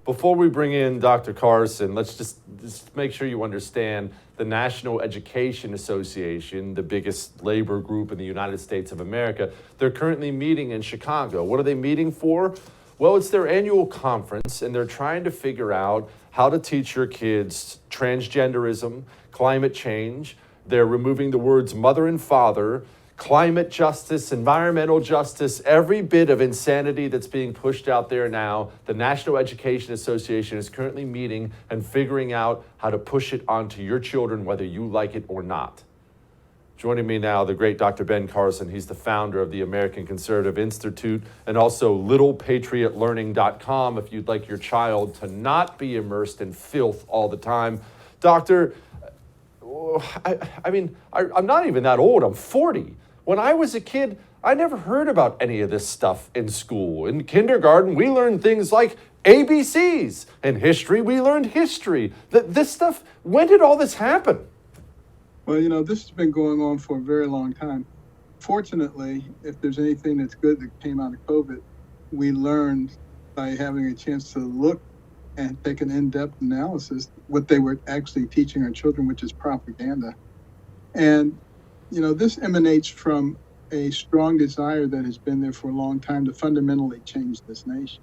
Before we bring in Dr. Carson, let's just make sure you understand the National Education Association, the biggest labor group in the United States of America. They're currently meeting in Chicago. What are they meeting for? Well, it's their annual conference, and they're trying to figure out how to teach your kids transgenderism, climate change. They're removing the words mother and father, climate justice, environmental justice, every bit of insanity that's being pushed out there now. The National Education Association is currently meeting and figuring out how to push it onto your children, whether you like it or not. Joining me now, the great Dr. Ben Carson. He's the founder of the American Conservative Institute and also littlepatriotlearning.com if you'd like your child to not be immersed in filth all the time. Doctor, I'm not even that old. I'm 40. When I was a kid, I never heard about any of this stuff in school. In kindergarten, we learned things like ABCs. In history, we learned history. This stuff, when did all this happen? Well, this has been going on for a very long time. Fortunately, if there's anything that's good that came out of COVID, we learned by having a chance to look and take an in-depth analysis what they were actually teaching our children, which is propaganda. And, this emanates from a strong desire that has been there for a long time to fundamentally change this nation.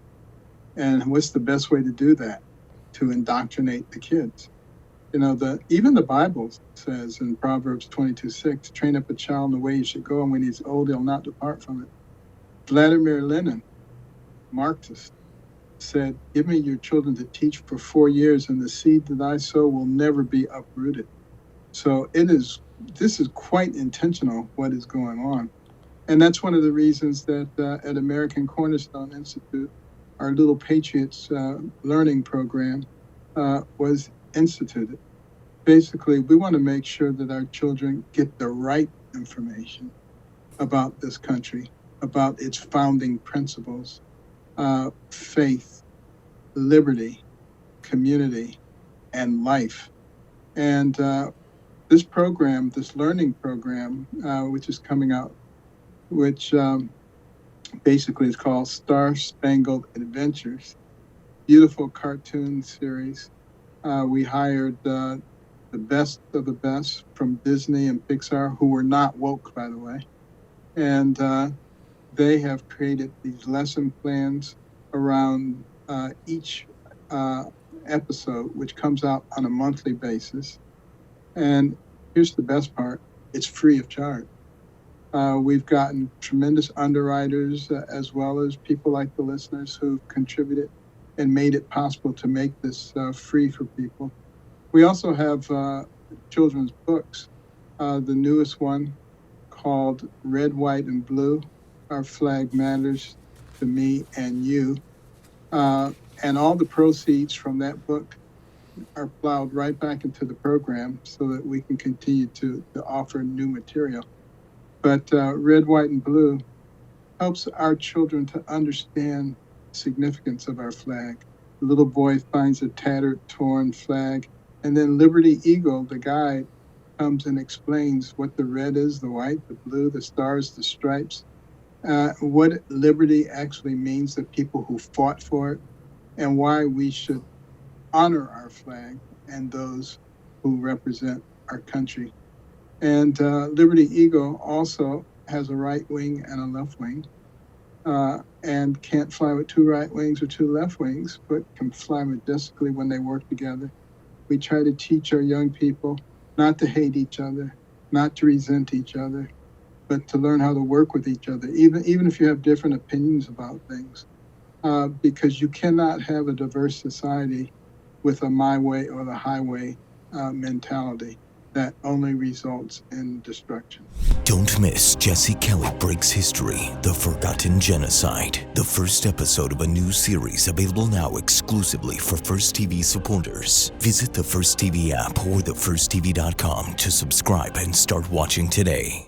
And what's the best way to do that? To indoctrinate the kids. Even the Bible says in Proverbs 22:6, train up a child in the way he should go, and when he's old, he'll not depart from it. Vladimir Lenin, Marxist, said, give me your children to teach for 4 years, and the seed that I sow will never be uprooted. So this is quite intentional, what is going on. And that's one of the reasons that at American Cornerstone Institute, our Little Patriots learning program was instituted. Basically, we want to make sure that our children get the right information about this country, about its founding principles, faith, liberty, community, and life. And this program, this learning program, which is coming out, which basically is called Star Spangled Adventures, beautiful cartoon series. We hired the best of the best from Disney and Pixar, who were not woke, by the way. And they have created these lesson plans around each episode, which comes out on a monthly basis. And here's the best part, it's free of charge. We've gotten tremendous underwriters as well as people like the listeners who've contributed and made it possible to make this free for people. We also have children's books. The newest one called Red, White, and Blue, Our Flag Matters to Me and You. And all the proceeds from that book are plowed right back into the program so that we can continue to offer new material. But Red, White, and Blue helps our children to understand the significance of our flag. The little boy finds a tattered, torn flag, and then Liberty Eagle, the guide, comes and explains what the red is, the white, the blue, the stars, the stripes, what liberty actually means to people who fought for it, and why we should honor our flag and those who represent our country. And Liberty Eagle also has a right wing and a left wing, and can't fly with two right wings or two left wings, but can fly majestically when they work together. We try to teach our young people not to hate each other, not to resent each other, but to learn how to work with each other, even if you have different opinions about things, because you cannot have a diverse society with a my way or the highway mentality. That only results in destruction. Don't miss Jesse Kelly Breaks History, The Forgotten Genocide, the first episode of a new series available now exclusively for First TV supporters. Visit the First TV app or thefirsttv.com to subscribe and start watching today.